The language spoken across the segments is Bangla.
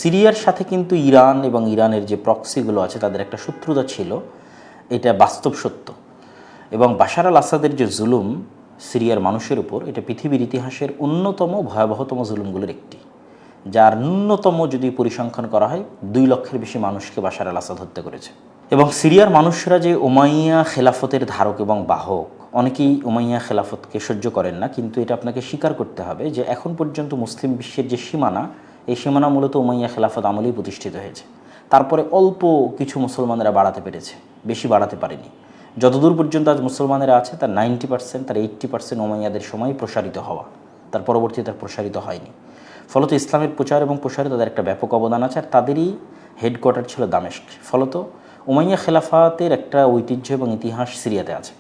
সিরিয়ার সাথে কিন্তু ইরান এবং ইরানের যে প্রক্সিগুলো আছে তাদের একটা শত্রুতা ছিল, এটা বাস্তব সত্য। এবং বাশার আল আসাদের যে জুলুম সিরিয়ার মানুষের উপর, এটা পৃথিবীর ইতিহাসের অন্যতম ভয়াবহতম জুলুমগুলোর একটি, যার ন্যূনতম যদি পরিসংখ্যান করা হয় 2 লক্ষের বেশি মানুষকে বাশার আল আসাদ হত্যা করেছে। এবং সিরিয়ার মানুষরা যে উমাইয়া খেলাফতের ধারক এবং বাহক, অনেকেই উমাইয়া খেলাফতকে সহ্য করেন না, কিন্তু এটা আপনাকে স্বীকার করতে হবে যে এখন পর্যন্ত মুসলিম বিশ্বের যে সীমানা, এই সীমানা মূলত উমাইয়া খেলাফত আমলেই প্রতিষ্ঠিত হয়েছে। তারপরে অল্প কিছু মুসলমানেরা বাড়াতে পেরেছে, বেশি বাড়াতে পারেনি। যতদূর পর্যন্ত আজ মুসলমানেরা আছে তার 90%, তার 80% উমাইয়াদের সময় প্রসারিত হওয়া, তার পরবর্তীতে তার প্রসারিত হয়নি। ফলত ইসলামের প্রচার এবং প্রসারে তাদের একটা ব্যাপক অবদান আছে, আর তাদেরই হেডকোয়ার্টার ছিল দামেস্ক। ফলত উমাইয়া খেলাফতের একটা ঐতিহ্য এবং ইতিহাস সিরিয়াতে আছে।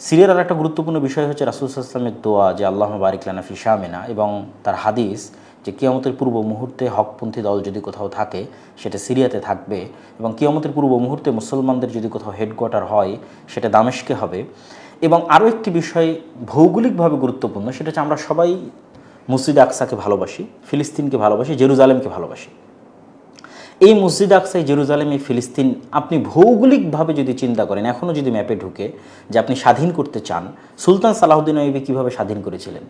সিরিয়ার আর একটা গুরুত্বপূর্ণ বিষয় হচ্ছে রাসূল সাল্লাল্লাহু আলাইহি ওয়াসাল্লামের দোয়া, যে আল্লাহুম্মা বারিক লানা ফি শামিনা, এবং তার হাদিস যে কিয়ামতের পূর্ব মুহূর্তে হকপন্থী দল যদি কোথাও থাকে সেটা সিরিয়াতে থাকবে, এবং কিয়ামতের পূর্ব মুহূর্তে মুসলমানদের যদি কোথাও হেডকোয়ার্টার হয় সেটা দামেস্কে হবে। এবং আরও একটি বিষয় ভৌগোলিকভাবে গুরুত্বপূর্ণ, সেটা হচ্ছে আমরা সবাই মসজিদ আকসাকে ভালোবাসি, ফিলিস্তিনকে ভালোবাসি, জেরুজালেমকে ভালোবাসি। এই মসজিদ আকসাই, জেরুজালেম, এই ফিলিস্তিন আপনি ভৌগোলিকভাবে যদি চিন্তা করেন, এখনও যদি ম্যাপে ঢুকে যে আপনি স্বাধীন করতে চান, সুলতান সালাহুদ্দিন আইয়ুবী কীভাবে স্বাধীন করেছিলেন,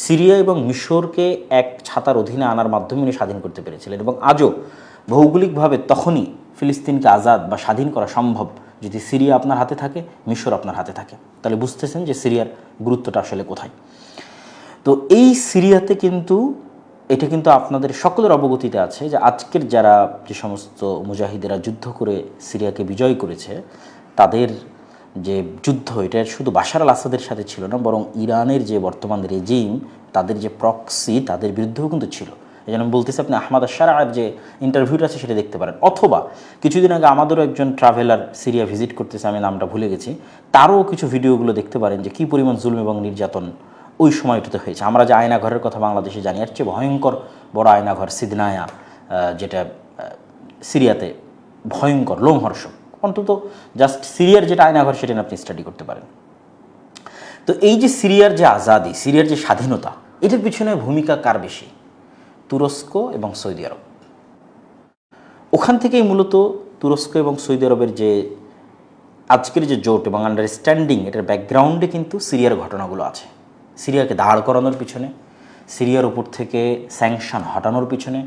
সিরিয়া এবং মিশরকে এক ছাতার অধীনে আনার মাধ্যমে উনি স্বাধীন করতে পেরেছিলেন। এবং আজও ভৌগোলিকভাবে তখনই ফিলিস্তিনকে আজাদ বা স্বাধীন করা সম্ভব যদি সিরিয়া আপনার হাতে থাকে, মিশর আপনার হাতে থাকে। তাহলে বুঝতেছেন যে সিরিয়ার গুরুত্বটা আসলে কোথায়। তো এই সিরিয়াতে কিন্তু এটা কিন্তু আপনাদের সকলের অবগতিতে আছে যে আজকের যারা যে সমস্ত মুজাহিদেরা যুদ্ধ করে সিরিয়াকে বিজয় করেছে, তাদের যে যুদ্ধ, এটা শুধু বাশার আল আসাদের সাথে ছিল না, বরং ইরানের যে বর্তমান রেজিম, তাদের যে প্রক্সি, তাদের বিরুদ্ধেও কিন্তু ছিল। এই জন্য আমি বলতেছি, আপনি আহমাদ আশ-শারা'র যে ইন্টারভিউটা আছে সেটা দেখতে পারেন, অথবা কিছুদিন আগে আমাদেরও একজন ট্রাভেলার সিরিয়া ভিজিট করতেছে, আমি নামটা ভুলে গেছি, তারও কিছু ভিডিওগুলো দেখতে পারেন যে কী পরিমাণ জুলুম এবং নির্যাতন ওই সময়টাতে হয়েছে। আমরা যে আয়নাঘরের কথা বাংলাদেশে জানি, আর চেয়ে ভয়ঙ্কর বড় আয়নাঘর সিদনায়া, যেটা সিরিয়াতে ভয়ঙ্কর লোমহর্ষক, অন্তত জাস্ট সিরিয়ার যেটা আয়নাঘর সেটা আপনি স্টাডি করতে পারেন। তো এই যে সিরিয়ার যে আজাদি, সিরিয়ার যে স্বাধীনতা, এটার পিছনে ভূমিকা কার বেশি? তুরস্ক এবং সৌদি আরব। ওখান থেকেই মূলত তুরস্ক এবং সৌদি আরবের যে আজকের যে জোট এবং আন্ডারস্ট্যান্ডিং, এটার ব্যাকগ্রাউন্ডে কিন্তু সিরিয়ার ঘটনাগুলো আছে। সিরিয়াকে দাঁড় করানোর পিছনে, সিরিয়ার উপর থেকে স্যাংশন হটানোর পিছনে,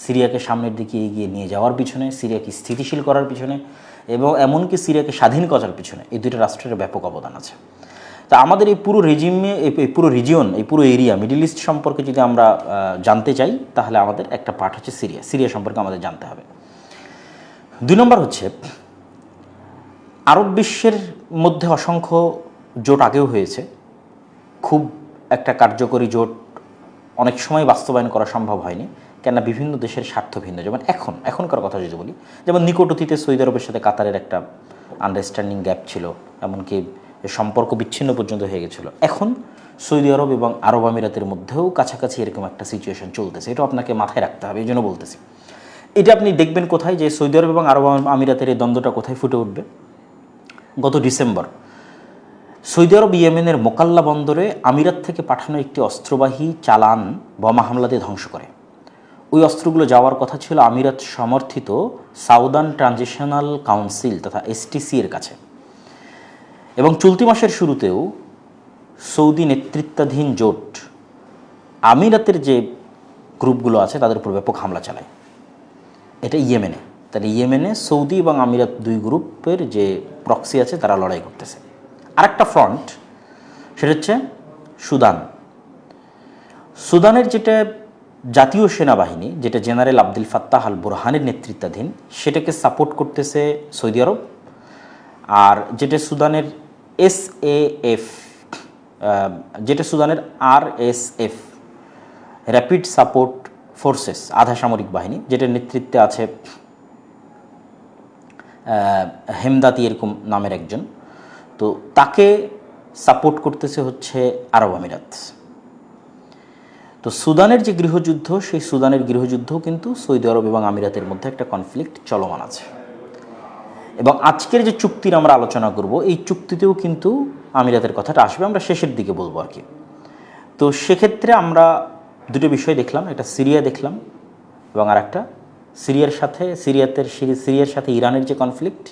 সিরিয়াকে সামনের দিকে এগিয়ে নিয়ে যাওয়ার পিছনে, সিরিয়াকে স্থিতিশীল করার পিছনে, এবং এমনকি সিরিয়াকে স্বাধীন করার পিছনে এই দুটো রাষ্ট্রের ব্যাপক অবদান আছে। তা আমাদের এই পুরো রেজিমে, এই পুরো রিজিয়ন, এই পুরো এরিয়া, মিডল ইস্ট সম্পর্কে যদি আমরা জানতে চাই, তাহলে আমাদের একটা পার্ট হচ্ছে সিরিয়া। সিরিয়া সম্পর্কে আমাদের জানতে হবে। 2 নম্বর হচ্ছে, আরব বিশ্বের মধ্যে অসংখ্য জোট আগেও হয়েছে, খুব একটা কার্যকরী জোট অনেক সময় বাস্তবায়ন করা সম্ভব হয়নি, কেননা বিভিন্ন দেশের স্বার্থ ভিন্ন। যেমন এখনকার কথা যদি বলি, যেমন নিকট অতীতে সৌদি আরবের সাথে কাতারের একটা আন্ডারস্ট্যান্ডিং গ্যাপ ছিল, এমনকি সম্পর্ক বিচ্ছিন্ন পর্যন্ত হয়ে গেছিলো। এখন সৌদি আরব এবং আরব আমিরাতের মধ্যেও কাছাকাছি এরকম একটা সিচুয়েশন চলতেছে, এটাও আপনাকে মাথায় রাখতে হবে। এই জন্য বলতেছি, এটা আপনি দেখবেন কোথায়, যে সৌদি আরব এবং আরব আমিরাতের এই দ্বন্দ্বটা কোথায় ফুটে উঠবে। গত ডিসেম্বর সৌদি আরব ইয়েমেনের মোকাল্লা বন্দরে আমিরাত থেকে পাঠানো একটি অস্ত্রবাহী চালান বোমা হামলা দিয়ে ধ্বংস করে। ওই অস্ত্রগুলো যাওয়ার কথা ছিল আমিরাত সমর্থিত সাউদার্ন ট্রানজিশনাল কাউন্সিল তথা STC এর কাছে। এবং চলতি মাসের শুরুতেও সৌদি নেতৃত্বাধীন জোট আমিরাতের যে গ্রুপগুলো আছে তাদের উপর ব্যাপক হামলা চালায়। এটা ইয়েমেনে। তাহলে ইয়েমেনে সৌদি এবং আমিরাত 2 গ্রুপের যে প্রক্সি আছে তারা লড়াই করতেছে। আরেকটা ফ্রন্ট, সেটা হচ্ছে সুদানের যেটা জাতীয় সেনাবাহিনী, যেটা জেনারেল আব্দুল ফাত্তাহ আল বুরহানের নেতৃত্বাধীন, সেটাকে সাপোর্ট করতেছে সৌদি আরব। আর যেটা সুদানের SAF, যেটা সুদানের RSF, র্যাপিড সাপোর্ট ফোর্সেস, আধা সামরিক বাহিনী, যেটার নেতৃত্বে আছে হেমদাতি এরকম নামের একজন, তো তাকে সাপোর্ট করতেছে হচ্ছে আরব আমিরাত। তো সুদানের যে গৃহযুদ্ধ, সেই সুদানের গৃহযুদ্ধও কিন্তু সৌদি আরব এবং আমিরাতের মধ্যে একটা কনফ্লিক্ট চলমান আছে। এবং আজকের যে চুক্তির আমরা আলোচনা করব, এই চুক্তিতেও কিন্তু আমিরাতের কথাটা আসবে, আমরা শেষের দিকে বলবো আর কি। তো সেক্ষেত্রে আমরা 2টো বিষয় দেখলাম, একটা সিরিয়া দেখলাম এবং আর একটা সিরিয়ার সাথে ইরানের যে কনফ্লিক্ট,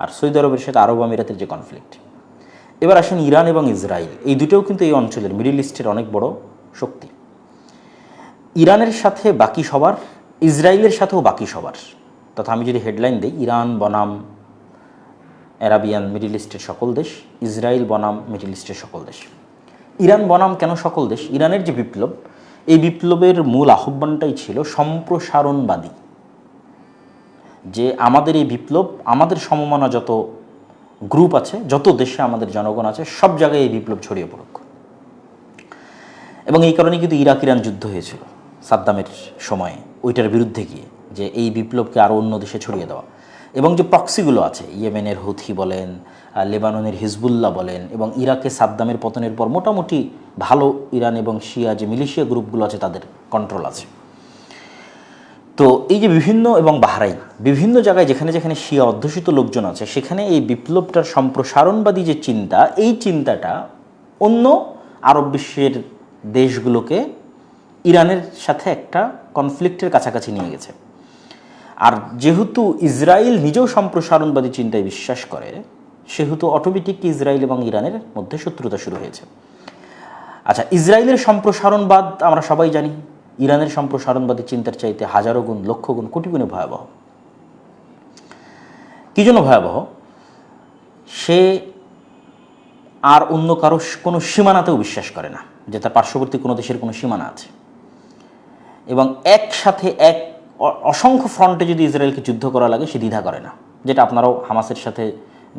আর সৌদি আরবের সাথে আরব আমিরাতের যে কনফ্লিক্ট। এবার আসেন ইরান এবং ইসরায়েল, এই দুটোও কিন্তু এই অঞ্চলের মিডল ইস্টের অনেক বড় শক্তি। ইরানের সাথে বাকি সবার, ইসরায়েলের সাথেও বাকি সবার, তথা আমি যদি হেডলাইন দিই, ইরান বনাম অ্যারাবিয়ান মিডল ইস্টের সকল দেশ, ইসরায়েল বনাম মিডল ইস্টের সকল দেশ। ইরান বনাম কেন সকল দেশ? ইরানের যে বিপ্লব, এই বিপ্লবের মূল আহ্বানটাই ছিল সম্প্রসারণবাদী, যে আমাদের এই বিপ্লব, আমাদের সমমনা যত গ্রুপ আছে, যত দেশে আমাদের জনগণ আছে, সব জায়গায় এই বিপ্লব ছড়িয়ে পড়ুক। এবং এই কারণে কিন্তু ইরাক ইরান যুদ্ধ হয়েছিল সাদ্দামের সময়ে, ওইটার বিরুদ্ধে গিয়ে, যে এই বিপ্লবকে আরও অন্য দেশে ছড়িয়ে দেওয়া। এবং যে প্রক্সিগুলো আছে, ইয়েমেনের হুথি বলেন, লেবাননের হিজবুল্লাহ বলেন, এবং ইরাকে সাদ্দামের পতনের পর মোটামুটি ভালো ইরান এবং শিয়া যে মিলিশিয়া গ্রুপগুলো আছে তাদের কন্ট্রোল আছে। তো এই যে বিভিন্ন, এবং বাহরাইন, বিভিন্ন জায়গায় যেখানে যেখানে শিয়া অধ্যুষিত লোকজন আছে, সেখানে এই বিপ্লবটার সম্প্রসারণবাদী যে চিন্তা, এই চিন্তাটা অন্য আরব বিশ্বের দেশগুলোকে ইরানের সাথে একটা কনফ্লিক্টের কাছাকাছি নিয়ে গেছে। আর যেহেতু ইসরায়েল নিজেও সম্প্রসারণবাদী চিন্তায় বিশ্বাস করে, সেহেতু অটোমেটিক ইসরায়েল এবং ইরানের মধ্যে শত্রুতা শুরু হয়েছে। আচ্ছা, ইসরায়েলের সম্প্রসারণবাদ আমরা সবাই জানি ইরানের সম্প্রসারণবাদী চিন্তার চাইতে হাজারো গুণ, লক্ষ গুণ, কোটি গুণে ভয়াবহ। কী জন্য ভয়াবহ? সে আর অন্য কারো কোনো সীমানাতেও বিশ্বাস করে না, যে তার পার্শ্ববর্তী কোনো দেশের কোনো সীমানা আছে। এবং একসাথে অসংখ্য ফ্রন্টে যদি ইসরায়েলকে যুদ্ধ করা লাগে, সে দ্বিধা করে না, যেটা আপনারাও হামাসের সাথে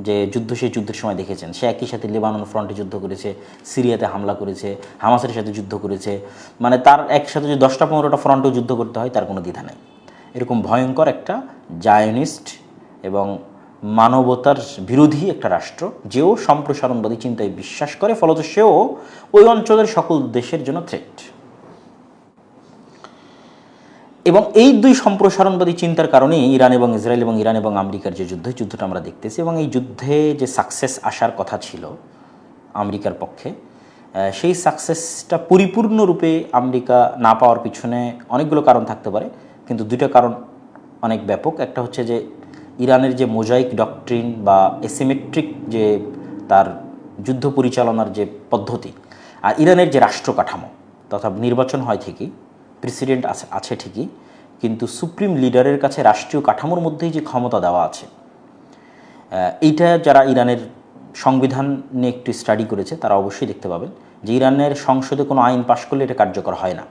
যে যুদ্ধ, সেই যুদ্ধের সময় দেখেছেন। সে একই সাথে লেবানন ফ্রন্টে যুদ্ধ করেছে, সিরিয়াতে হামলা করেছে, হামাসের সাথে যুদ্ধ করেছে। মানে তার একসাথে যদি 10-15টা ফ্রন্টেও যুদ্ধ করতে হয়, তার কোনো দ্বিধা নেই। এরকম ভয়ঙ্কর একটা জায়নিস্ট এবং মানবতার বিরোধী একটা রাষ্ট্র, যেও সম্প্রসারণবাদী চিন্তায় বিশ্বাস করে, ফলত সেও ওই অঞ্চলের সকল দেশের জন্য থ্রেট। এবং এই দুই সম্প্রসারণবাদী চিন্তার কারণেই ইরান এবং ইসরায়েল এবং ইরান এবং আমেরিকার যে যুদ্ধটা আমরা দেখতেছি, এবং এই যুদ্ধে যে সাকসেস আসার কথা ছিল আমেরিকার পক্ষে, সেই সাকসেসটা পরিপূর্ণরূপে আমেরিকা না পাওয়ার পিছনে অনেকগুলো কারণ থাকতে পারে, কিন্তু দুটো কারণ অনেক ব্যাপক। একটা হচ্ছে যে ইরানের যে মোজাইক ডক্ট্রিন বা এসিমেট্রিক যে তার যুদ্ধ পরিচালনার যে পদ্ধতি, আর ইরানের যে রাষ্ট্র কাঠামো, তথা নির্বাচন হয় ঠিকই, প্রেসিডেন্ট আছে ঠিকই, কিন্তু সুপ্রিম লিডারের কাছে রাষ্ট্রীয় কাঠামোর মধ্যেই যে ক্ষমতা দেওয়া আছে, এইটা যারা ইরানের সংবিধান নিয়ে একটু স্টাডি করেছে তারা অবশ্যই দেখতে পাবেন যে ইরানের সংসদে কোনো আইন পাশ করলে এটা কার্যকর হয় না।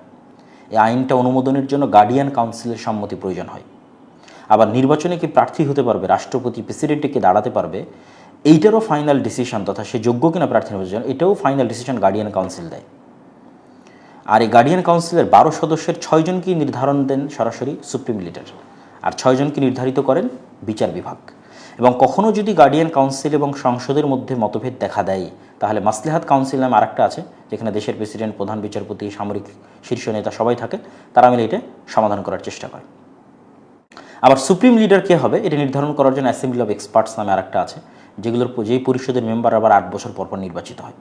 এই আইনটা অনুমোদনের জন্য গার্ডিয়ান কাউন্সিলের সম্মতি প্রয়োজন হয়। আবার নির্বাচনে কি প্রার্থী হতে পারবে, রাষ্ট্রপতি প্রেসিডেন্টে কি দাঁড়াতে পারবে, এইটারও ফাইনাল ডিসিশন, তথা সে যোগ্য কিনা প্রার্থী নির্বাচন, এটাও ফাইনাল ডিসিশন গার্ডিয়ান কাউন্সিল দেয়। আর এই গার্ডিয়ান কাউন্সিলের 12 সদস্যের 6 জনকেই নির্ধারণ দেন সরাসরি সুপ্রিম লিডার, আর 6 জনকে নির্ধারিত করেন বিচার বিভাগ। এবং কখনও যদি গার্ডিয়ান কাউন্সিল এবং সংসদের মধ্যে মতভেদ দেখা দেয়, তাহলে মাসলিহাত কাউন্সিল নামে আরেকটা আছে, যেখানে দেশের প্রেসিডেন্ট, প্রধান বিচারপতি, সামরিক শীর্ষ নেতা সবাই থাকে, তারা মিলে এটা সমাধান করার চেষ্টা করে। আবার সুপ্রিম লিডার কে হবে এটা নির্ধারণ করার জন্য অ্যাসেম্বলি অফ এক্সপার্টস নামে আরেকটা আছে, যেই পরিষদের মেম্বার আবার 8 বছর পর নির্বাচিত হয়।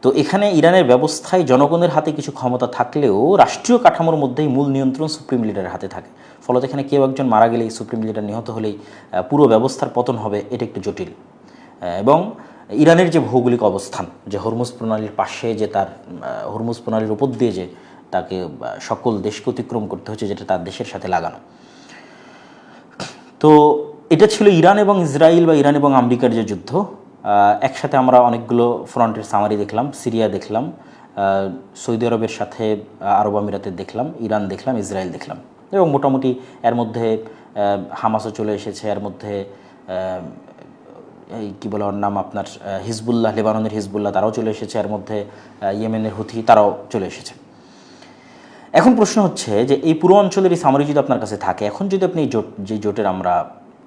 তো এখানে ইরানের ব্যবস্থায় জনগণের হাতে কিছু ক্ষমতা থাকলেও রাষ্ট্রীয় কাঠামোর মধ্যেই মূল নিয়ন্ত্রণ সুপ্রিম লিডারের হাতে থাকে। ফলত এখানে কেউ একজন মারা গেলেই, সুপ্রিম লিডার নিহত হলেই পুরো ব্যবস্থার পতন হবে, এটা একটু জটিল। এবং ইরানের যে ভৌগোলিক অবস্থান, যে হরমুজ প্রণালীর পাশে, যে তার হরমুজ প্রণালীর উপর দিয়ে যে তাকে সকল দেশকে অতিক্রম করতে হচ্ছে, যেটা তার দেশের সাথে লাগানো। তো এটা ছিল ইরান এবং ইসরায়েল বা ইরান এবং আমেরিকার যে যুদ্ধ। একসাথে আমরা অনেকগুলো ফ্রন্টের সামারি দেখলাম, সিরিয়া দেখলাম, সৌদি আরবের সাথে আরব আমিরাতের দেখলাম, ইরান দেখলাম, ইসরায়েল দেখলাম, এবং মোটামুটি এর মধ্যে হামাসও চলে এসেছে, এর মধ্যে এই কী বলে ওর নাম আপনার হিজবুল্লাহ, লেবাননের হিজবুল্লাহ, তারাও চলে এসেছে, এর মধ্যে ইয়েমেনের হুথি, তারাও চলে এসেছে। এখন প্রশ্ন হচ্ছে যে এই পুরো অঞ্চলের এই সামারি যদি আপনার কাছে থাকে, এখন যদি আপনি এই জোট, যে জোটের আমরা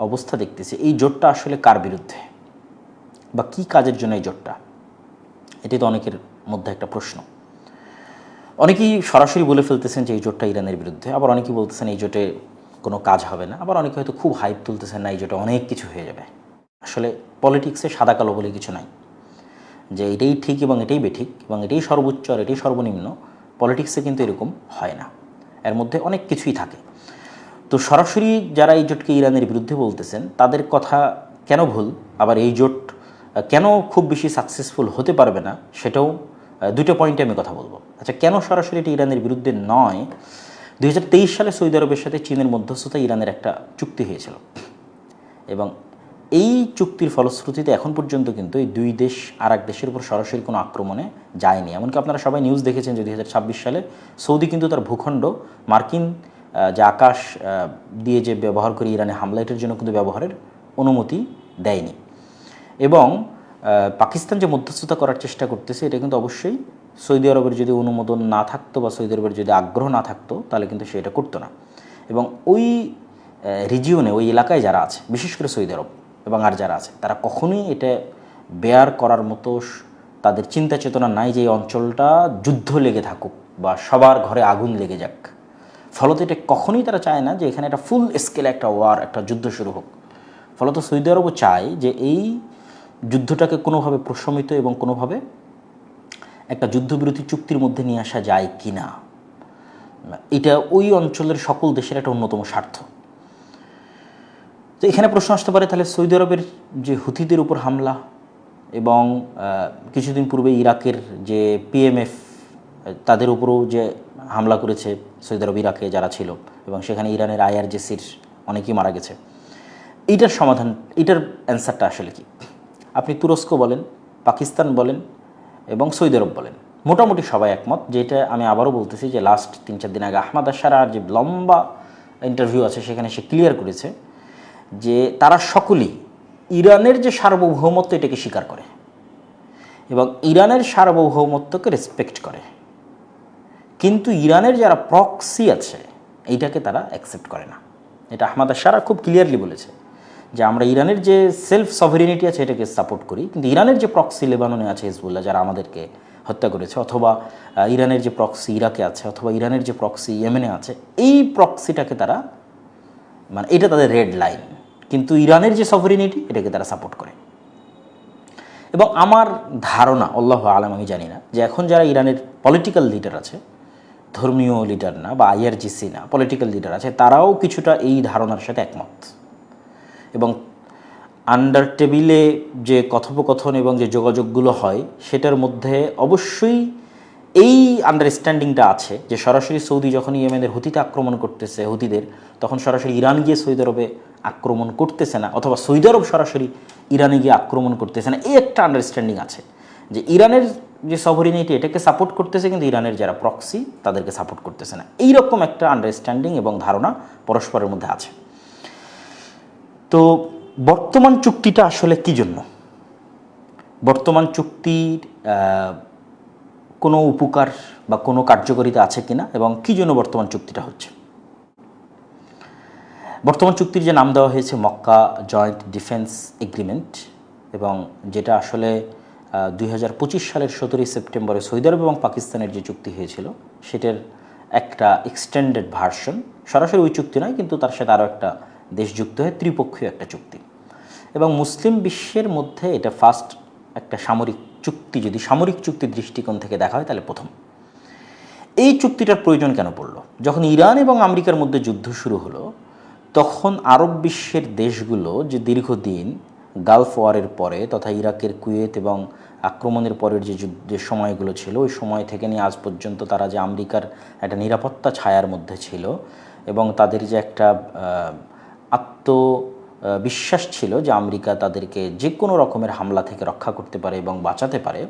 অবস্থা দেখতেছি, এই জোটটা আসলে কার বিরুদ্ধে বা কী কাজের জন্য এই জোটটা, এটি তো অনেকের মধ্যে একটা প্রশ্ন। অনেকেই সরাসরি বলে ফেলতেছেন যে এই জোটটা ইরানের বিরুদ্ধে, আবার অনেকেই বলতেছেন এই জোটে কোনো কাজ হবে না, আবার অনেকে হয়তো খুব হাইপ তুলতেছেন না, এই জোটে অনেক কিছু হয়ে যাবে। আসলে পলিটিক্সে সাদা কালো বলে কিছু নাই, যে এটাই ঠিক এবং এটাই বেঠিক এবং এটাই সর্বোচ্চ আর এটাই সর্বনিম্ন। পলিটিক্সে কিন্তু এরকম হয় না, এর মধ্যে অনেক কিছুই থাকে। তো সরাসরি যারা এই জোটকে ইরানের বিরুদ্ধে বলতেছেন তাদের কথা কেন ভুল, আবার এই জোট কেন খুব বেশি সাকসেসফুল হতে পারবে না, সেটাও দুটো পয়েন্টে আমি কথা বলবো। আচ্ছা, কেন সরাসরি এটি ইরানের বিরুদ্ধে নয়? 2023 সালে সৌদি আরবের সাথে চীনের মধ্যস্থতায় ইরানের একটা চুক্তি হয়েছিল, এবং এই চুক্তির ফলশ্রুতিতে এখন পর্যন্ত কিন্তু এই দুই দেশ আর এক দেশের উপর সরাসরি কোনো আক্রমণে যায়নি। এমনকি আপনারা সবাই নিউজ দেখেছেন যে 2026 সালে সৌদি কিন্তু তার ভূখণ্ড মার্কিন যে আকাশ দিয়ে যে ব্যবহার করে ইরানে হামলা, এটার জন্য কিন্তু ব্যবহারের অনুমতি দেয়নি। এবং পাকিস্তান যে মধ্যস্থতা করার চেষ্টা করতেছে, এটা কিন্তু অবশ্যই সৌদি আরবের যদি অনুমোদন না থাকতো বা সৌদি আরবের যদি আগ্রহ না থাকতো, তাহলে কিন্তু সে এটা করতো না। এবং ওই রিজিয়নে, ওই এলাকায় যারা আছে, বিশেষ করে সৌদি আরব এবং আর যারা আছে, তারা কখনোই এটা বেয়ার করার মতো তাদের চিন্তা চেতনা নাই যে এই অঞ্চলটা যুদ্ধ লেগে থাকুক বা সবার ঘরে আগুন লেগে যাক। ফলত এটা কখনোই তারা চায় না যে এখানে একটা ফুল স্কেলে একটা ওয়ার, একটা যুদ্ধ শুরু হোক। ফলত সৌদি আরবও চায় যে এই যুদ্ধটাকে কোনোভাবে প্রশমিত এবং কোনোভাবে একটা যুদ্ধবিরতি চুক্তির মধ্যে নিয়ে আসা যায় কি না। এটা ওই অঞ্চলের সকল দেশের একটা অন্যতম স্বার্থ। তো এখানে প্রশ্ন আসতে পারে, তাহলে সৌদি আরবের যে হুথিদের উপর হামলা এবং কিছুদিন পূর্বে ইরাকের যে পিএমএফ, তাদের উপরও যে হামলা করেছে সৌদি আরব ইরাকে যারা ছিল, এবং সেখানে ইরানের আইআরজিসির অনেকেই মারা গেছে, এইটার সমাধান, এইটার অ্যান্সারটা আসলে কি? আপনি তুরস্ক বলেন, পাকিস্তান বলেন এবং সৌদি আরব বলেন, মোটামুটি সবাই একমত। যেটা আমি আবারও বলতেছি যে লাস্ট 3-4 দিন আগে আহমাদ আশারার যে লম্বা ইন্টারভিউ আছে, সেখানে সে ক্লিয়ার করেছে যে তারা সকলেই ইরানের যে সার্বভৌমত্ব, এটাকে স্বীকার করে এবং ইরানের সার্বভৌমত্বকে রেসপেক্ট করে, কিন্তু ইরানের যারা প্রক্সি আছে এইটাকে তারা অ্যাকসেপ্ট করে না। এটা আহমাদ আশারা খুব ক্লিয়ারলি বলেছে যে আমরা ইরানের যে সেলফ সভারিনিটি আছে এটাকে সাপোর্ট করি, কিন্তু ইরানের যে প্রক্সি লেবাননে আছে, হিজবুল্লাহ যারা আমাদেরকে হত্যা করেছে, অথবা ইরানের যে প্রক্সি ইরাকে আছে, অথবা ইরানের যে প্রক্সি ইয়েমেনে আছে, এই প্রক্সিটাকে তারা, মানে এটা তাদের রেড লাইন, কিন্তু ইরানের যে সভারিনিটি এটাকে তারা সাপোর্ট করে। এবং আমার ধারণা, আল্লাহু আলাম, আমি জানি না, যে এখন যারা ইরানের পলিটিক্যাল লিডার আছে, ধর্মীয় লিডার না বা আইআরজিসি না, পলিটিক্যাল লিডার আছে, তারাও কিছুটা এই ধারণার সাথে একমত। এবং আন্ডার টেবিলে যে কথোপকথন এবং যে যোগাযোগগুলো হয়, সেটার মধ্যে অবশ্যই এই আন্ডারস্ট্যান্ডিংটা আছে যে সরাসরি সৌদি যখন ইয়েমেনের হুতিতে আক্রমণ করতেছে হুতিদের, তখন সরাসরি ইরান গিয়ে সৌদি আরবে আক্রমণ করতেছে না, অথবা সৌদি আরব সরাসরি ইরানে গিয়ে আক্রমণ করতেছে না। এই একটা আন্ডারস্ট্যান্ডিং আছে যে ইরানের যে সভরিনিটি এটাকে সাপোর্ট করতেছে, কিন্তু ইরানের যারা প্রক্সি তাদেরকে সাপোর্ট করতেছে না। এইরকম একটা আন্ডারস্ট্যান্ডিং এবং ধারণা পরস্পরের মধ্যে আছে। তো বর্তমান চুক্তিটা আসলে কী জন্য? বর্তমান চুক্তির কোনো উপকার বা কোনো কার্যকারিতা আছে কিনা, এবং কী জন্য বর্তমান চুক্তিটা হচ্ছে? বর্তমান চুক্তির যে নাম দেওয়া হয়েছে মক্কা জয়েন্ট ডিফেন্স এগ্রিমেন্ট, এবং যেটা আসলে 2025 সালের 17 সেপ্টেম্বরে সৌদি আরব এবং পাকিস্তানের যে চুক্তি হয়েছিল, সেটার একটা এক্সটেন্ডেড ভার্সন। সরাসরি ওই চুক্তি নয়, কিন্তু তার সাথে আরও একটা দেশ যুক্ত হয়ে ত্রিপক্ষীয় একটা চুক্তি। এবং মুসলিম বিশ্বের মধ্যে এটা ফার্স্ট একটা সামরিক চুক্তি, যদি সামরিক চুক্তির দৃষ্টিকোণ থেকে দেখা হয় তাহলে প্রথম। এই চুক্তিটার প্রয়োজন কেন পড়ল? যখন ইরান এবং আমেরিকার মধ্যে যুদ্ধ শুরু হলো, তখন আরব বিশ্বের দেশগুলো যে দীর্ঘদিন গালফ ওয়ারের পরে তথা ইরাকের কুয়েত এবং আক্রমণের পরের যে যুদ্ধের সময়গুলো ছিল, ওই সময় থেকে নিয়ে আজ পর্যন্ত তারা যে আমেরিকার একটা নিরাপত্তা ছায়ার মধ্যে ছিল, এবং তাদের যে একটা আত্মবিশ্বাস ছিল যে আমেরিকা তাদেরকে যে কোনো রকমের হামলা থেকে রক্ষা করতে পারে এবং বাঁচাতে পারে,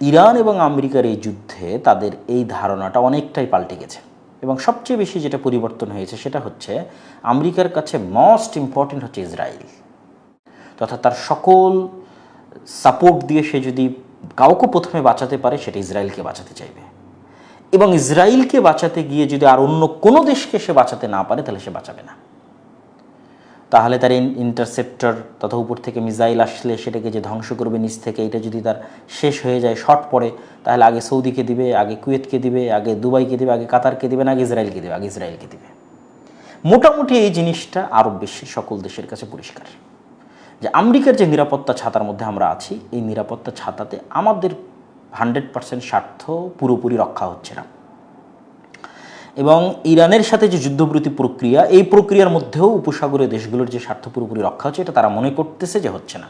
ইরান এবং আমেরিকার এই যুদ্ধে তাদের এই ধারণাটা অনেকটাই পাল্টে গেছে। এবং সবচেয়ে বেশি যেটা পরিবর্তন হয়েছে সেটা হচ্ছে আমেরিকার কাছে মোস্ট ইম্পর্টেন্ট হচ্ছে ইসরায়েল, তথা তার সকল সাপোর্ট দিয়ে সে যদি কাউকে প্রথমে বাঁচাতে পারে, সেটা ইসরায়েলকে বাঁচাতে চাইবে। এবং ইসরায়েলকে বাঁচাতে গিয়ে যদি আর অন্য কোনো দেশকে সে বাঁচাতে না পারে, তাহলে সে বাঁচাবে না। তাহলে তার ইন্টারসেপ্টর তথা উপর থেকে মিসাইল আসলে সেটাকে যে ধ্বংস করবে নিচ থেকে, এটা যদি তার শেষ হয়ে যায়, শর্ট পড়ে, তাহলে আগে সৌদিকে দিবে, আগে কুয়েতকে দিবে, আগে দুবাইকে দিবে, আগে কাতারকে দিবে না, আগে ইসরায়েলকে দিবে, আগে ইসরায়েলকে দিবে। মোটামুটি এই জিনিসটা আরব বিশ্বের সকল দেশের কাছে পরিষ্কার যে আমেরিকার যে নিরাপত্তা ছাতার মধ্যে আমরা আছি, এই নিরাপত্তা ছাতাতে আমাদের 100% স্বার্থ পুরোপুরি রক্ষা হচ্ছে না। এবং ইরানের সাথে যে যুদ্ধবিরতি প্রক্রিয়া, এই প্রক্রিয়ার মধ্যেও উপসাগরীয় দেশগুলোর যে স্বার্থ পুরোপুরি রক্ষা হচ্ছে এটা তারা মনে করতেছে যে হচ্ছে না।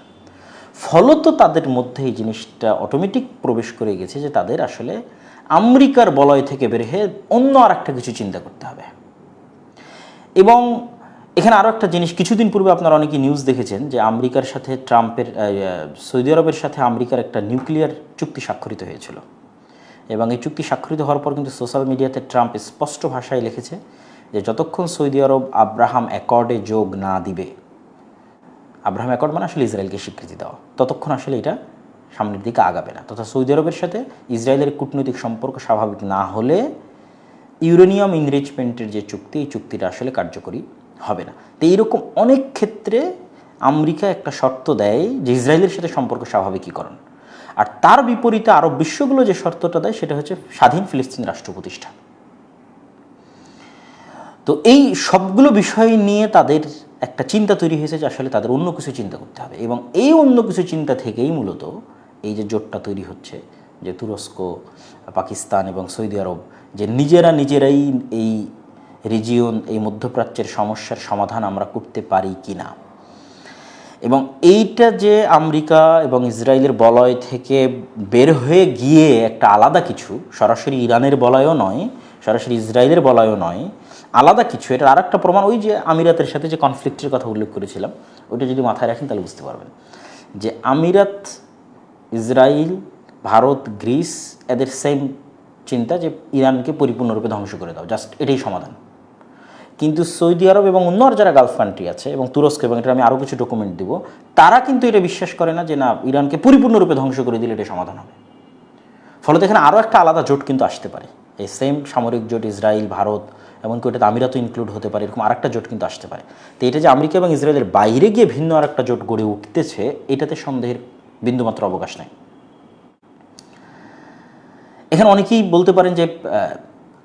ফলত তাদের মধ্যে এই জিনিসটা অটোমেটিক প্রবেশ করে গেছে যে তাদের আসলে আমেরিকার বলয় থেকে বের হয়ে অন্য আর একটা কিছু চিন্তা করতে হবে। এবং এখানে আরও একটা জিনিস, কিছুদিন পূর্বে আপনারা অনেকেই নিউজ দেখেছেন যে আমেরিকার সাথে সৌদি আরবের সাথে আমেরিকার একটা নিউক্লিয়ার চুক্তি স্বাক্ষরিত হয়েছিল। এবং এই চুক্তি স্বাক্ষরিত হওয়ার পর কিন্তু সোশ্যাল মিডিয়াতে ট্রাম্প স্পষ্ট ভাষায় লিখেছে যে যতক্ষণ সৌদি আরব আব্রাহাম অ্যাকর্ডে যোগ না দিবে, আব্রাহাম অ্যাকর্ড মানে আসলে ইসরায়েলকে স্বীকৃতি দেওয়া, ততক্ষণ আসলে এটা সামনের দিকে আগাবে না। তথা সৌদি আরবের সাথে ইসরায়েলের কূটনৈতিক সম্পর্ক স্বাভাবিক না হলে ইউরেনিয়াম ইনরিচমেন্টের যে চুক্তি, এই চুক্তিটা আসলে কার্যকরী হবে না। তো এইরকম অনেক ক্ষেত্রে আমেরিকা একটা শর্ত দেয় যে ইসরায়েলের সাথে সম্পর্ক স্বাভাবিকীকরণ, আর তার বিপরীতে আরব বিশ্বগুলো যে শর্তটা দেয় সেটা হচ্ছে স্বাধীন ফিলিস্তিন রাষ্ট্র প্রতিষ্ঠা। তো এই সবগুলো বিষয় নিয়ে তাদের একটা চিন্তা তৈরি হয়েছে যে আসলে তাদের অন্য কিছু চিন্তা করতে হবে। এবং এই অন্য কিছু চিন্তা থেকেই মূলত এই যে জোটটা তৈরি হচ্ছে যে তুরস্ক, পাকিস্তান এবং সৌদি আরব যে নিজেরাই এই রিজিয়ন, এই মধ্যপ্রাচ্যের সমস্যার সমাধান আমরা করতে পারি কি না। এবং এইটা যে আমেরিকা এবং ইসরায়েলের বলয় থেকে বের হয়ে গিয়ে একটা আলাদা কিছু, সরাসরি ইরানের বলয়ও নয়, সরাসরি ইসরায়েলের বলয়ও নয়, আলাদা কিছু, এটার আর একটা প্রমাণ ওই যে আমিরাতের সাথে যে কনফ্লিক্টের কথা উল্লেখ করেছিলাম, ওইটা যদি মাথায় রাখেন তাহলে বুঝতে পারবেন যে আমিরাত, ইসরায়েল, ভারত, গ্রিস এদের সেম চিন্তা যে ইরানকে পরিপূর্ণরূপে ধ্বংস করে দাও, জাস্ট এটাই সমাধান। কিন্তু সৌদি আরব এবং অন্য আর যারা গালফ কান্ট্রি আছে এবং তুরস্ক, এবং এটা আমি আরও কিছু ডকুমেন্ট দিব, তারা কিন্তু এটা বিশ্বাস করে না যে না, ইরানকে পরিপূর্ণরূপে ধ্বংস করে দিলে এটা সমাধান হবে। ফলত এখানে আরও একটা আলাদা জোট কিন্তু আসতে পারে, এই সেম সামরিক জোট ইসরায়েল, ভারত, এমনকি ওটাতে আমিরাতও ইনক্লুড হতে পারে, এরকম আরেকটা জোট কিন্তু আসতে পারে। তো এটা যে আমেরিকা এবং ইসরায়েলের বাইরে গিয়ে ভিন্ন আরেকটা জোট গড়ে উঠতেছে, এটাতে সন্দেহের বিন্দুমাত্র অবকাশ নাই। এখানে অনেকেই বলতে পারেন যে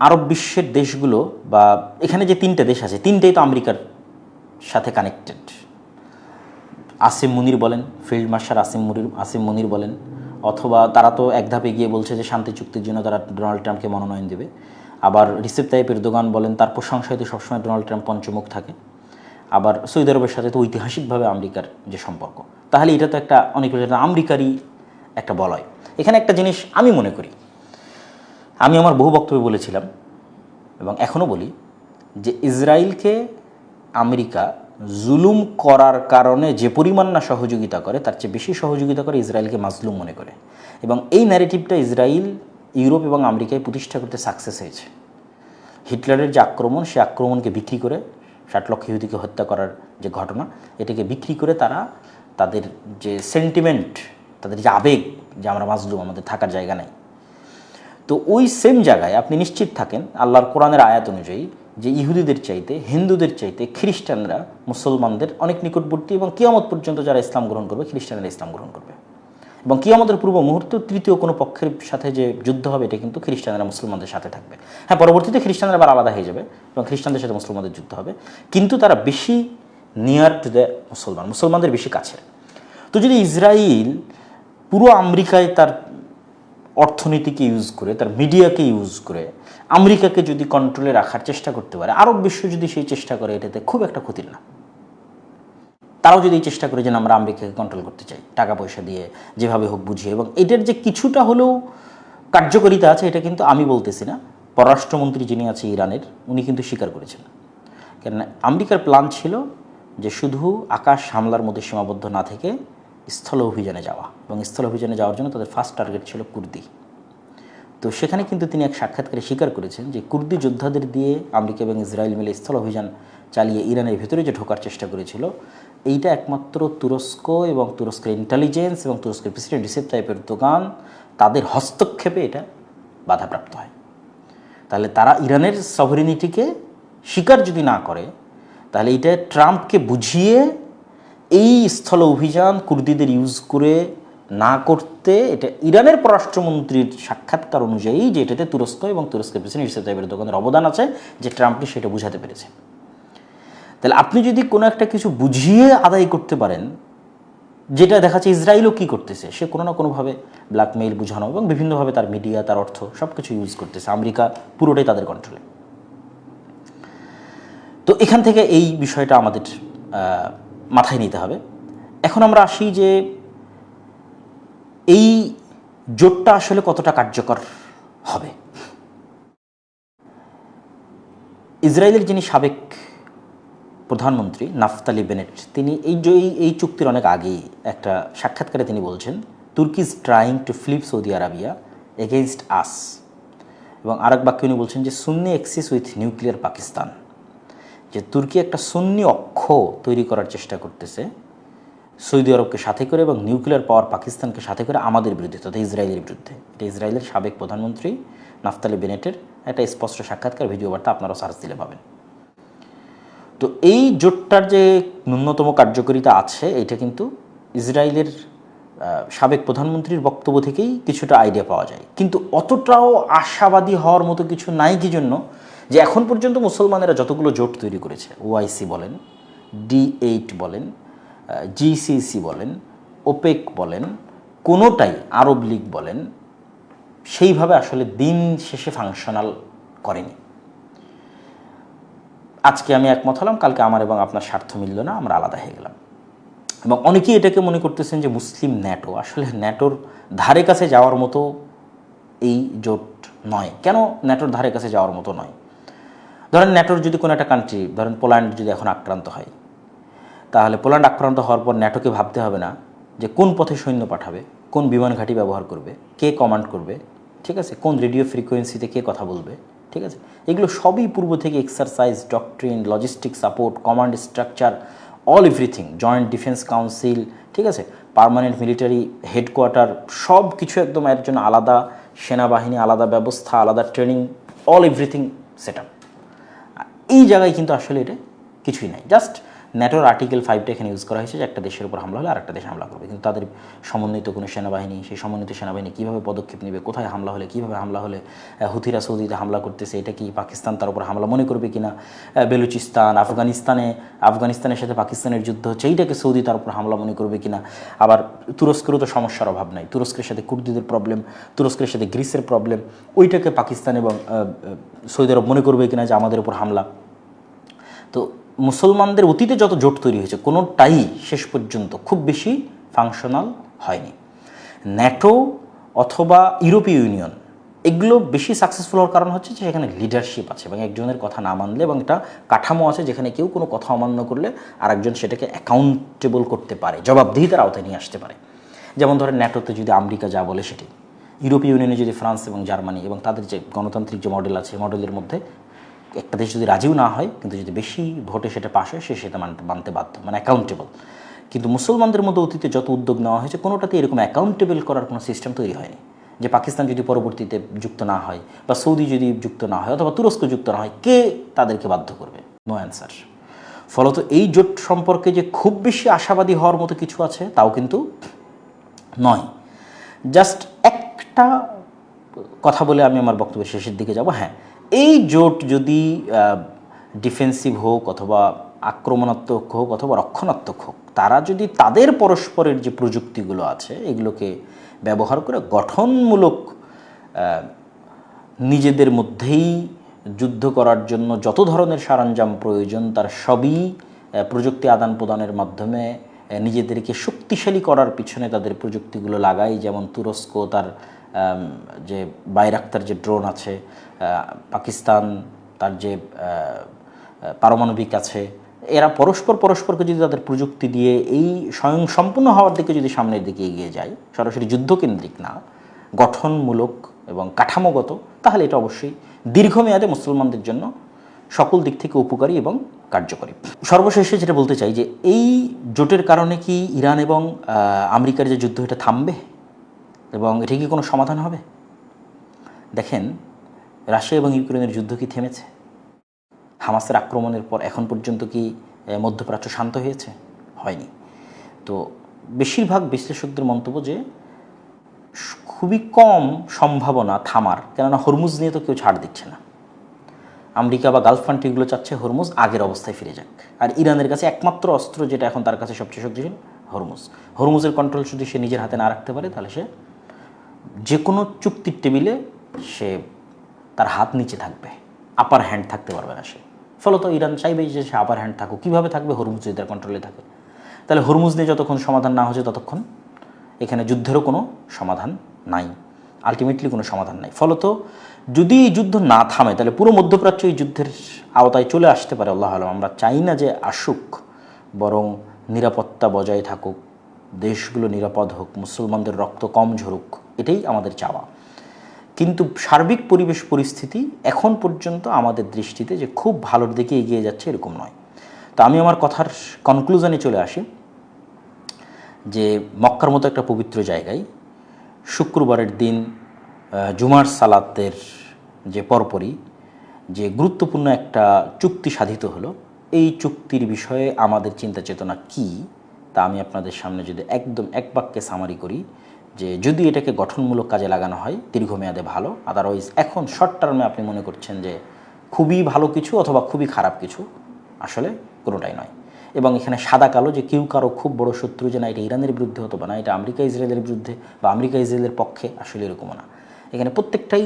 আরব বিশ্বের দেশগুলো বা এখানে যে তিনটে দেশ আছে, তিনটেই তো আমেরিকার সাথে কানেক্টেড। আসিম মুনির বলেন, ফিল্ড মার্শাল আসিম মুনির বলেন, অথবা তারা তো এক ধাপে গিয়ে বলছে যে শান্তি চুক্তির জন্য তারা ডোনাল্ড ট্রাম্পকে মনোনয়ন দেবে। আবার রিসেপ তাইয়িপ এরদোগান বলেন, তার প্রশংসায় তো সবসময় ডোনাল্ড ট্রাম্প পঞ্চমুখ থাকে। আবার সৌদি আরবের সাথে তো ঐতিহাসিকভাবে আমেরিকার যে সম্পর্ক, তাহলে এটা তো একটা অনেক আমেরিকারই একটা বলয়। এখানে একটা জিনিস আমি মনে করি, আমি আমার বহু বক্তব্যে বলেছিলাম এবং এখনও বলি যে ইসরায়েলকে আমেরিকা জুলুম করার কারণে যে পরিমাণ না সহযোগিতা করে, তার চেয়ে বেশি সহযোগিতা করে ইসরায়েলকে মাজলুম মনে করে। এবং এই ন্যারেটিভটা ইসরায়েল ইউরোপ এবং আমেরিকায় প্রতিষ্ঠা করতে সাকসেস হয়েছে। হিটলারের যে আক্রমণ, সে আক্রমণকে বিক্রি করে, 60 লক্ষ ইহুদিকে হত্যা করার যে ঘটনা, এটাকে বিক্রি করে তারা তাদের যে সেন্টিমেন্ট, তাদের যে আবেগ যে আমরা মাজলুম, আমাদের থাকার জায়গা নাই, তো ওই সেম জায়গায় আপনি নিশ্চিত থাকেন আল্লাহর কোরআনের আয়াত অনুযায়ী যে ইহুদিদের চাইতে, হিন্দুদের চাইতে খ্রিস্টানরা মুসলমানদের অনেক নিকটবর্তী, এবং কিয়ামত পর্যন্ত যারা ইসলাম গ্রহণ করবে খ্রিস্টানরা ইসলাম গ্রহণ করবে। এবং কিয়ামতের পূর্ব মুহূর্তে তৃতীয় কোনো পক্ষের সাথে যে যুদ্ধ হবে, এটা কিন্তু খ্রিস্টানরা মুসলমানদের সাথে থাকবে। হ্যাঁ, পরবর্তীতে খ্রিস্টানরা আবার আলাদা হয়ে যাবে এবং খ্রিস্টানদের সাথে মুসলমানদের যুদ্ধ হবে, কিন্তু তারা বেশি নিয়ার টু দ্য মুসলমানদের বেশি কাছে। তো যদি ইসরায়েল পুরো আমেরিকায় তার অর্থনীতিকে ইউজ করে, তার মিডিয়াকে ইউজ করে আমেরিকাকে যদি কন্ট্রোলে রাখার চেষ্টা করতে পারে, আরব বিশ্ব যদি সেই চেষ্টা করে, এটাতে খুব একটা ক্ষতির না। তারাও যদি এই চেষ্টা করে যে আমরা আমেরিকাকে কন্ট্রোল করতে চাই টাকা পয়সা দিয়ে, যেভাবে হোক বুঝিয়ে, এবং এটার যে কিছুটা হলেও কার্যকারিতা আছে, এটা কিন্তু আমি বলতেছি না, পররাষ্ট্রমন্ত্রী যিনি আছে ইরানের, উনি কিন্তু স্বীকার করেছেন। কেননা আমেরিকার প্ল্যান ছিল যে শুধু আকাশ হামলার মধ্যে সীমাবদ্ধ না থেকে স্থল অভিযানে যাওয়া, এবং স্থল অভিযানে যাওয়ার জন্য তাদের ফার্স্ট টার্গেট ছিল কুর্দি। তো সেখানে কিন্তু তিনি এক সাক্ষাৎকারে স্বীকার করেছেন যে কুর্দি যোদ্ধাদের দিয়ে আমেরিকা এবং ইসরায়েল মিলে স্থল অভিযান চালিয়ে ইরানের ভেতরে যে ঢোকার চেষ্টা করেছিল, এইটা একমাত্র তুরস্ক এবং তুরস্কের ইন্টেলিজেন্স এবং তুরস্কের প্রেসিডেন্ট রিসেপ তাইয়িপ এরদোগান তাদের হস্তক্ষেপে এটা বাধাপ্রাপ্ত হয়। তাহলে তারা ইরানের সভরেনিটিকে স্বীকার যদি না করে, তাহলে এটা ট্রাম্পকে বুঝিয়ে এই স্থল অভিযান কুর্দিদের ইউজ করে না করতে, এটা ইরানের পররাষ্ট্রমন্ত্রীর সাক্ষাৎকার অনুযায়ী যে এটাতে তুরস্ক এবং তুরস্কের প্রেসিডেন্ট রিসেপ তাইয়িপ এরদোগানের অবদান আছে, যে ট্রাম্পকে সেটা বুঝাতে পেরেছে। তাহলে আপনি যদি কোনো একটা কিছু বুঝিয়ে আদায় করতে পারেন, যেটা দেখাচ্ছে ইসরায়েলও কী করতেছে, সে কোনো না কোনোভাবে ব্ল্যাকমেইল বুঝানো এবং বিভিন্নভাবে তার মিডিয়া, তার অর্থ সব কিছু ইউজ করতেছে, আমেরিকা পুরোটাই তাদের কন্ট্রোলে। তো এখান থেকে এই বিষয়টা আমাদের মাথায় নিতে হবে। এখন আমরা আসি যে এই জোটটা আসলে কতটা কার্যকর হবে। ইসরায়েলের যিনি সাবেক প্রধানমন্ত্রী নাফতালি বেনেট, তিনি এই চুক্তির অনেক আগেই একটা সাক্ষাৎকারে তিনি বলছেন, Turkey is trying to flip Saudi Arabia against us, এবং আরেক বাক্যে উনি বলছেন যে Sunni axis with nuclear Pakistan, যে তুর্কি একটা সুন্নি অক্ষ তৈরি করার চেষ্টা করতেছে সৌদি আরবকে সাথে করে এবং নিউক্লিয়ার পাওয়ার পাকিস্তানকে সাথে করে আমাদের বিরুদ্ধে, তথা ইসরায়েলের বিরুদ্ধে। এটা ইসরায়েলের সাবেক প্রধানমন্ত্রী নাফতালি বেনেটের একটা স্পষ্ট সাক্ষাৎকার, ভিডিও বার্তা আপনারা সার্চ দিলে পাবেন। তো এই জোটটার যে ন্যূনতম কার্যকারিতা আছে, এটা কিন্তু ইসরায়েলের সাবেক প্রধানমন্ত্রীর বক্তব্য থেকেই কিছুটা আইডিয়া পাওয়া যায়। কিন্তু অতটাও আশাবাদী হওয়ার মতো কিছু নাই। কি জন্য? যে এখন পর্যন্ত মুসলমানেরা যতগুলো জোট তৈরি করেছে, ওআইসি বলেন, D8 বলেন, GCC বলেন, ওপেক বলেন, কোনোটাই, আরব লীগ বলেন, সেইভাবে আসলে দিন শেষে ফাংশনাল করেনি। আজকে আমি একমত হলাম, কালকে আমার এবং আপনার স্বার্থ মিলল না, আমরা আলাদা হয়ে গেলাম। এবং অনেকেই এটাকে মনে করতেছেন যে মুসলিম ন্যাটো, আসলে ন্যাটোর ধারে কাছে যাওয়ার মতো এই জোট নয়। কেন ন্যাটোর ধারে কাছে যাওয়ার মতো নয়? ধরেন ন্যাটোর যদি কোনো একটা কান্ট্রি, ধরেন পোল্যান্ড যদি এখন আক্রান্ত হয়, তাহলে পোল্যান্ড আক্রান্ত হওয়ার পর ন্যাটোকে ভাবতে হবে না যে কোন পথে সৈন্য পাঠাবে, কোন বিমান ঘাঁটি ব্যবহার করবে, কে কমান্ড করবে, ঠিক আছে, কোন রেডিও ফ্রিকোয়েন্সিতে কে কথা বলবে, ঠিক আছে। এগুলো সবই পূর্ব থেকে exercise, doctrine, logistic support, command structure, all everything, joint defence council, ঠিক আছে, পার্মানেন্ট মিলিটারি হেডকোয়ার্টার, সব কিছু একদম এর জন্য আলাদা সেনাবাহিনী, আলাদা ব্যবস্থা, আলাদা training, all everything set up. এই জায়গায় কিন্তু আসলে এটা কিছুই নাই। জাস্ট ন্যাটোর আর্টিকেল 5টা এখানে ইউজ করা হয়েছে যে একটা দেশের উপর হামলা হলে আরেকটা দেশ হামলা করবে, কিন্তু তাদের সমন্বিত কোনো সেনাবাহিনী, সেই সমন্বিত সেনাবাহিনী কীভাবে পদক্ষেপ নেবে, কোথায় হামলা হলে কীভাবে হামলা হলে, হুথিরা সৌদিতে হামলা করতেছে, এটা কি পাকিস্তান তার উপর হামলা মনে করবে কিনা, বেলুচিস্তান, আফগানিস্তানের সাথে পাকিস্তানের যুদ্ধ হচ্ছে, এইটাকে সৌদি তার উপর হামলা মনে করবে কিনা। আবার তুরস্কেরও তো সমস্যার অভাব নাই, তুরস্কের সাথে কুর্দিদের প্রবলেম, তুরস্কের সাথে গ্রিসের প্রবলেম, ওইটাকে পাকিস্তান এবং সৌদি আরব মনে করবে কিনা যে আমাদের উপর হামলা। তো মুসলমানদের অতীতে যত জোট তৈরি হয়েছে কোনোটাই শেষ পর্যন্ত খুব বেশি ফাংশনাল হয়নি। ন্যাটো অথবা ইউরোপীয় ইউনিয়ন এগুলো বেশি সাকসেসফুল হওয়ার কারণ হচ্ছে যে সেখানে লিডারশিপ আছে এবং একজনের কথা না মানলে, এবং একটা কাঠামো আছে যেখানে কেউ কোনো কথা অমান্য করলে আরেকজন সেটাকে অ্যাকাউন্টেবল করতে পারে, জবাবদিহিতার আওতায় নিয়ে আসতে পারে। যেমন ধরেন ন্যাটোতে যদি আমেরিকা যা বলে সেটাই, ইউরোপীয় ইউনিয়নে যদি ফ্রান্স এবং জার্মানি এবং তাদের যে গণতান্ত্রিক যে মডেল আছে, মডেলের মধ্যে একটা দেশ যদি রাজিও না হয় কিন্তু যদি বেশি ভোটে সেটা পাশ হয়, সে সেটা মানতে বাধ্য, মানে অ্যাকাউন্টেবল। কিন্তু মুসলমানদের মধ্যে অতীতে যত উদ্যোগ নেওয়া হয়েছে কোনোটাতে এরকম অ্যাকাউন্টেবল করার কোনো সিস্টেম তৈরি হয়নি, যে পাকিস্তান যদি পরবর্তীতে যুক্ত না হয় বা সৌদি যদি যুক্ত না হয় অথবা তুরস্ক যুক্ত না হয়, কে তাদেরকে বাধ্য করবে? No answer. ফলত এই জোট সম্পর্কে যে খুব বেশি আশাবাদী হওয়ার মতো কিছু আছে তাও কিন্তু নয়। জাস্ট একটা কথা বলে আমি আমার বক্তব্যের শেষের দিকে যাব। হ্যাঁ, এই জোট যদি ডিফেন্সিভ হোক অথবা আক্রমণাত্মক হোক অথবা রক্ষণাত্মক হোক, তারা যদি তাদের পরস্পরের যে প্রযুক্তিগুলো আছে এগুলোকে ব্যবহার করে গঠনমূলক নিজেদের মধ্যেই যুদ্ধ করার জন্য যত ধরনের সরঞ্জাম প্রয়োজন তার সবই প্রযুক্তি আদান প্রদানের মাধ্যমে নিজেদেরকে শক্তিশালী করার পিছনে তাদের প্রযুক্তিগুলো লাগায়। যেমন তুরস্ক তার যে বাইরাক্তার যে ড্রোন আছে, পাকিস্তান তার যে পারমাণবিক আছে, এরা পরস্পরকে যদি তাদের প্রযুক্তি দিয়ে এই স্বয়ং সম্পূর্ণ হওয়ার দিকে যদি সামনের দিকে এগিয়ে যায়, সরাসরি যুদ্ধকেন্দ্রিক না, গঠনমূলক এবং কাঠামোগত, তাহলে এটা অবশ্যই দীর্ঘমেয়াদে মুসলমানদের জন্য সকল দিক থেকে উপকারী এবং কার্যকরী। সর্বশেষে যেটা বলতে চাই যে এই জোটের কারণে কি ইরান এবং আমেরিকার যে যুদ্ধ এটা থামবে এবং এটা কি কোনো সমাধান হবে? দেখেন, রাশিয়া এবং ইউক্রেনের যুদ্ধ কি থেমেছে? হামাসের আক্রমণের পর এখন পর্যন্ত কি মধ্যপ্রাচ্য শান্ত হয়েছে? হয়নি। তো বেশিরভাগ বিশ্লেষকদের মন্তব্য যে খুবই কম সম্ভাবনা থামার, কেননা হরমুজ নিয়ে তো কেউ ছাড় দিচ্ছে না। আমেরিকা বা গালফ কান্ট্রিগুলো চাচ্ছে হরমুজ আগের অবস্থায় ফিরে যাক, আর ইরানের কাছে একমাত্র অস্ত্র যেটা এখন তার কাছে সবচেয়ে শক্তিশালী, হরমুজের কন্ট্রোল যদি সে নিজের হাতে না রাখতে পারে তাহলে সে যে কোনো চুক্তির টেবিলে সে তার হাত নিচে থাকবে, আপার হ্যান্ড থাকতে পারবে না সে। ফলত ইরান চাইবে যে সে আপার হ্যান্ড থাকুক। কীভাবে থাকবে? হরমুজ যদি তার কন্ট্রোলে থাকে। তাহলে হরমুজ নিয়ে যতক্ষণ সমাধান না হচ্ছে ততক্ষণ এখানে যুদ্ধেরও কোনো সমাধান নাই, আলটিমেটলি কোনো সমাধান নাই। ফলত যদি এই যুদ্ধ না থামে তাহলে পুরো মধ্যপ্রাচ্য এই যুদ্ধের আওতায় চলে আসতে পারে। আল্লাহ আলম, আমরা চাই না যে আসুক, বরং নিরাপত্তা বজায় থাকুক, দেশগুলো নিরাপদ হোক, মুসলমানদের রক্ত কম ঝরুক, এটাই আমাদের চাওয়া। কিন্তু সার্বিক পরিবেশ পরিস্থিতি এখন পর্যন্ত আমাদের দৃষ্টিতে যে খুব ভালোর দিকে এগিয়ে যাচ্ছে এরকম নয়। তো আমি আমার কথার কনক্লুশনে চলে আসি যে মক্কার মতো একটা পবিত্র জায়গায় শুক্রবারের দিন জুমার সালাতের যে পরপরই যে গুরুত্বপূর্ণ একটা চুক্তি সাধিত হলো, এই চুক্তির বিষয়ে আমাদের চিন্তা চেতনা কী তা আমি আপনাদের সামনে যদি একদম এক বাক্যে সামারি করি যে যদি এটাকে গঠনমূলক কাজে লাগানো হয় দীর্ঘমেয়াদে ভালো, আদারওয়াইজ এখন শর্ট টার্মে আপনি মনে করছেন যে খুবই ভালো কিছু অথবা খুবই খারাপ কিছু, আসলে কোনোটাই নয়। এবং এখানে সাদা কালো যে কেউ কারো খুব বড় শত্রু যে না এটা ইরানের বিরুদ্ধে হতো বা না এটা আমেরিকা ইসরায়েলের বিরুদ্ধে বা আমেরিকা ইসরায়েলের পক্ষে, আসলে এরকমও না। এখানে প্রত্যেকটাই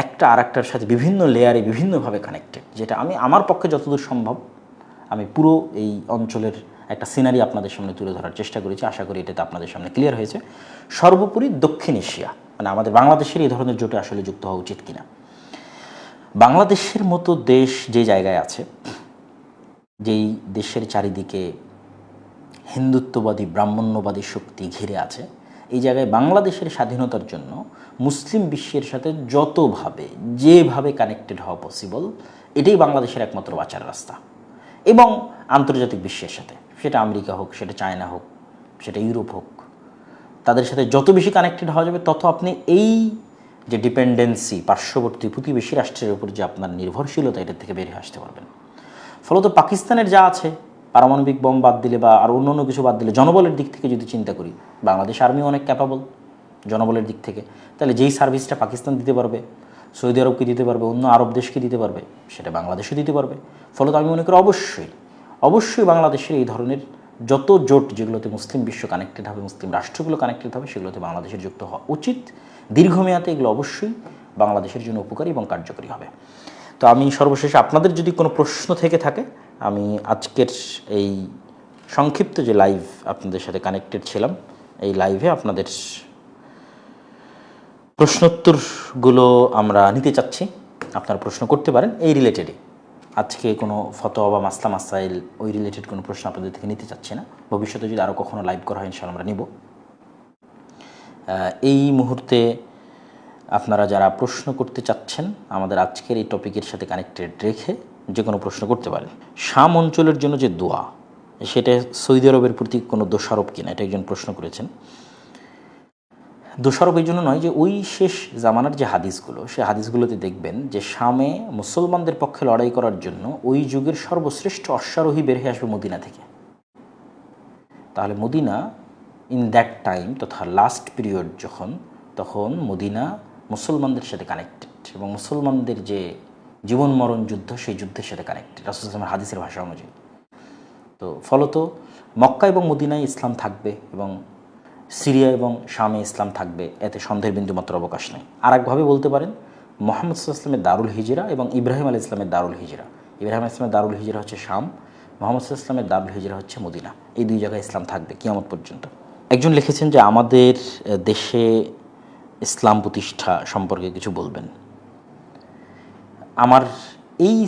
একটা আর একটার সাথে বিভিন্ন লেয়ারে বিভিন্নভাবে কানেক্টেড, যেটা আমি আমার পক্ষে যতদূর সম্ভব আমি পুরো এই অঞ্চলের একটা সিনারি আপনাদের সামনে তুলে ধরার চেষ্টা করেছি। আশা করি এটাতে আপনাদের সামনে ক্লিয়ার হয়েছে। সর্বোপরি দক্ষিণ এশিয়া মানে আমাদের বাংলাদেশের এই ধরনের জোটে আসলে যুক্ত হওয়া উচিত কিনা। বাংলাদেশের মতো দেশ যে জায়গায় আছে, যেই দেশের চারিদিকে হিন্দুত্ববাদী ব্রাহ্মণ্যবাদী শক্তি ঘিরে আছে, এই জায়গায় বাংলাদেশের স্বাধীনতার জন্য মুসলিম বিশ্বের সাথে যতভাবে যেভাবে কানেক্টেড হওয়া পসিবল, এটাই বাংলাদেশের একমাত্র বাঁচার রাস্তা। এবং আন্তর্জাতিক বিশ্বের সাথে, সেটা আমেরিকা হোক, সেটা চায়না হোক, সেটা ইউরোপ হোক, তাদের সাথে যত বেশি কানেক্টেড হওয়া যাবে তত আপনি এই যে ডিপেন্ডেন্সি, পার্শ্ববর্তী প্রতিবেশী রাষ্ট্রের উপর যে আপনার নির্ভরশীলতা, এটার থেকে বেরিয়ে আসতে পারবেন। ফলত পাকিস্তানের যা আছে, পারমাণবিক বম বাদ দিলে বা আর অন্য কিছু বাদ দিলে, জনবলের দিক থেকে যদি চিন্তা করি, বাংলাদেশ আর্মি অনেক ক্যাপাবল জনবলের দিক থেকে। তাহলে যেই সার্ভিসটা পাকিস্তান দিতে পারবে, সৌদি আরবকে দিতে পারবে, অন্য আরব দেশকে দিতে পারবে, সেটা বাংলাদেশও দিতে পারবে। ফলত আমি মনে করি অবশ্যই বাংলাদেশের এই ধরনের যত জোট যেগুলোতে মুসলিম বিশ্ব কানেক্টেড হবে, মুসলিম রাষ্ট্রগুলো কানেক্টেড হবে, সেগুলোতে বাংলাদেশের যুক্ত হওয়া উচিত। দীর্ঘমেয়াদে এগুলো অবশ্যই বাংলাদেশের জন্য উপকারী এবং কার্যকরী হবে। তো আমি সর্বশেষে আপনাদের যদি কোনো প্রশ্ন থেকে থাকে, আমি আজকের এই সংক্ষিপ্ত যে লাইভ আপনাদের সাথে কানেক্টেড ছিলাম, এই লাইভে আপনাদের প্রশ্নোত্তরগুলো আমরা নিতে চাচ্ছি। আপনারা প্রশ্ন করতে পারেন এই রিলেটেডই। আজকে কোনো ফতোয়া বা মাসলা মাসাইল ওই রিলেটেড কোনো প্রশ্ন আপনাদের থেকে নিতে চাচ্ছি না। ভবিষ্যতে যদি আরও কখনো লাইভ করা হয় ইনশাআল্লাহ আমরা নিব। এই মুহূর্তে আপনারা যারা প্রশ্ন করতে চাচ্ছেন আমাদের আজকের এই টপিকের সাথে কানেক্টেড রেখে যে কোনো প্রশ্ন করতে পারেন। শাম অঞ্চলের জন্য যে দোয়া, সেটা সৌদি আরবের প্রতি কোনো দোষারোপ কিনা, এটা একজন প্রশ্ন করেছেন। দোষারোপ এই জন্য নয় যে ওই শেষ জামানার যে হাদিসগুলো, সেই হাদিসগুলোতে দেখবেন যে শামে মুসলমানদের পক্ষে লড়াই করার জন্য ওই যুগের সর্বশ্রেষ্ঠ অশ্বারোহী বের হয়ে আসবে মদিনা থেকে। তাহলে মদিনা ইন দ্যাট টাইম তথা লাস্ট পিরিয়ড তখন মদিনা মুসলমানদের সাথে কানেক্টেড এবং মুসলমানদের যে জীবন মরণ যুদ্ধ, সেই যুদ্ধের সাথে কানেক্টেড রাসূলুল্লাহ সাল্লাল্লাহু আলাইহি ওয়াসাল্লামের হাদিসের ভাষা অনুযায়ী। তো ফলত মক্কা এবং মদিনায় ইসলাম থাকবে এবং সিরিয়া এবং শামে ইসলাম থাকবে, এতে সন্দেহের বিন্দুমাত্র অবকাশ নেই। আর একভাবে বলতে পারেন মুহাম্মদ সাল্লাল্লাহু আলাইহি ওয়াসাল্লামের দারুল হিজরা এবং ইব্রাহিম আলাইহিস সালামের দারুল হিজরা। ইব্রাহিম আলাইহিস সালামের দারুল হিজরা হচ্ছে শাম, মুহাম্মদ সাল্লাল্লাহু আলাইহি ওয়াসাল্লামের দারুল হিজরা হচ্ছে মদিনা। এই দুই জায়গায় ইসলাম থাকবে কিয়ামত পর্যন্ত। একজন লিখেছেন যে আমাদের দেশে ইসলাম প্রতিষ্ঠা সম্পর্কে কিছু বলবেন। আমার এই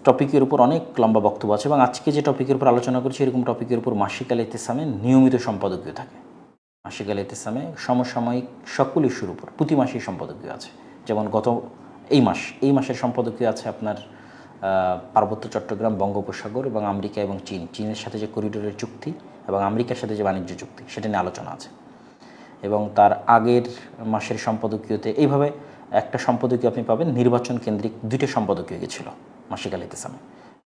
টপিকের উপর অনেক লম্বা বক্তব্য আছে এবং আজকে যে টপিকের উপর আলোচনা করছি এরকম টপিকের উপর মাসিক আল ইতিসামে নিয়মিত সম্পাদকীয় থাকে। মাসিক আল ইতিসামে সমসাময়িক সকল ইস্যুর উপর প্রতি মাসেই সম্পাদকীয় আছে। যেমন এই মাসের সম্পাদকীয় আছে আপনার পার্বত্য চট্টগ্রাম, বঙ্গোপসাগর এবং আমেরিকা এবং চীনের সাথে যে করিডোরের চুক্তি এবং আমেরিকার সাথে যে বাণিজ্য চুক্তি, সেটা নিয়ে আলোচনা আছে। এবং তার আগের মাসের সম্পাদকীয়তে এইভাবে একটা সম্পাদকীয় আপনি পাবেন নির্বাচন কেন্দ্রিক, দুইটা সম্পাদকীয় গেছিলো মাসিক আল ইতিসামে,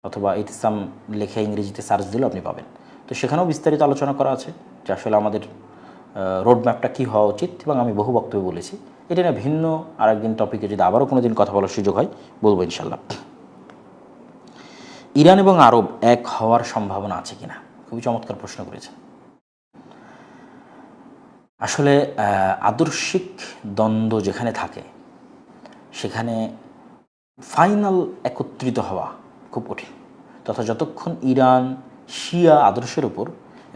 অথবা ইতিসাম লেখা ইংরেজিতে সার্চ দিলেও আপনি পাবেন। তো সেখানেও বিস্তারিত আলোচনা করা আছে যে আসলে আমাদের রোডম্যাপটা কী হওয়া উচিত, এবং আমি বহু বক্তব্য বলেছি। এটা নিয়ে ভিন্ন আরেকদিন টপিকে যদি আবারও কোনো দিন কথা বলার সুযোগ হয় বলবো ইনশাল্লাহ। ইরান এবং আরব এক হওয়ার সম্ভাবনা আছে কিনা, খুবই চমৎকার প্রশ্ন করেছেন। আসলে আদর্শিক দ্বন্দ্ব যেখানে থাকে সেখানে ফাইনাল একত্রিত হওয়া খুব কঠিন। তথা যতক্ষণ ইরান শিয়া আদর্শের উপর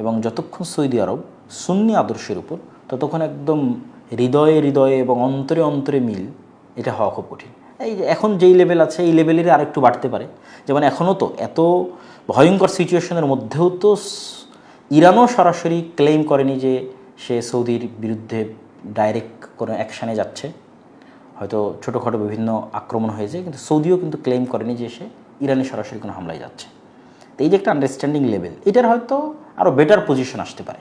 এবং যতক্ষণ সৌদি আরব সুন্নি আদর্শের উপর, ততক্ষণ একদম হৃদয়ে হৃদয়ে এবং অন্তরে অন্তরে মিল এটা হওয়া খুব কঠিন। এই যে এখন যেই লেভেল আছে এই লেভেলেরই আরেকটু বাড়তে পারে। যেমন এখনও তো এত ভয়ঙ্কর সিচুয়েশনের মধ্যেও তো ইরানও সরাসরি ক্লেম করেনি যে সে সৌদির বিরুদ্ধে ডাইরেক্ট কোনো অ্যাকশানে যাচ্ছে, হয়তো ছোটোখাটো বিভিন্ন আক্রমণ হয়েছে, কিন্তু সৌদিও কিন্তু ক্লেম করেনি যে সে ইরানে সরাসরি কোনো হামলায় যাচ্ছে। তো এই যে একটা আন্ডারস্ট্যান্ডিং লেভেল, এটার হয়তো আরও বেটার পজিশন আসতে পারে।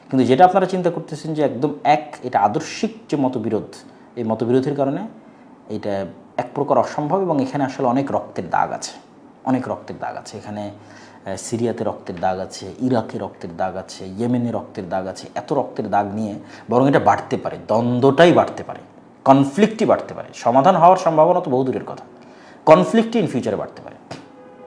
কিন্তু যেটা আপনারা চিন্তা করতেছেন যে একদম এটা আদর্শিক যে মতবিরোধ, এই মতবিরোধের কারণে এটা এক প্রকার অসম্ভব। এবং এখানে আসলে অনেক রক্তের দাগ আছে, অনেক রক্তের দাগ আছে। এখানে সিরিয়াতে রক্তের দাগ আছে, ইরাকে রক্তের দাগ আছে, ইয়েমেনে রক্তের দাগ আছে। এত রক্তের দাগ নিয়ে বরং এটা বাড়তে পারে, দ্বন্দ্বটাই বাড়তে পারে, কনফ্লিক্টই বাড়তে পারে। সমাধান হওয়ার সম্ভাবনা তো বহু দূরের কথা, কনফ্লিক্টই ইন ফিউচারে বাড়তে পারে।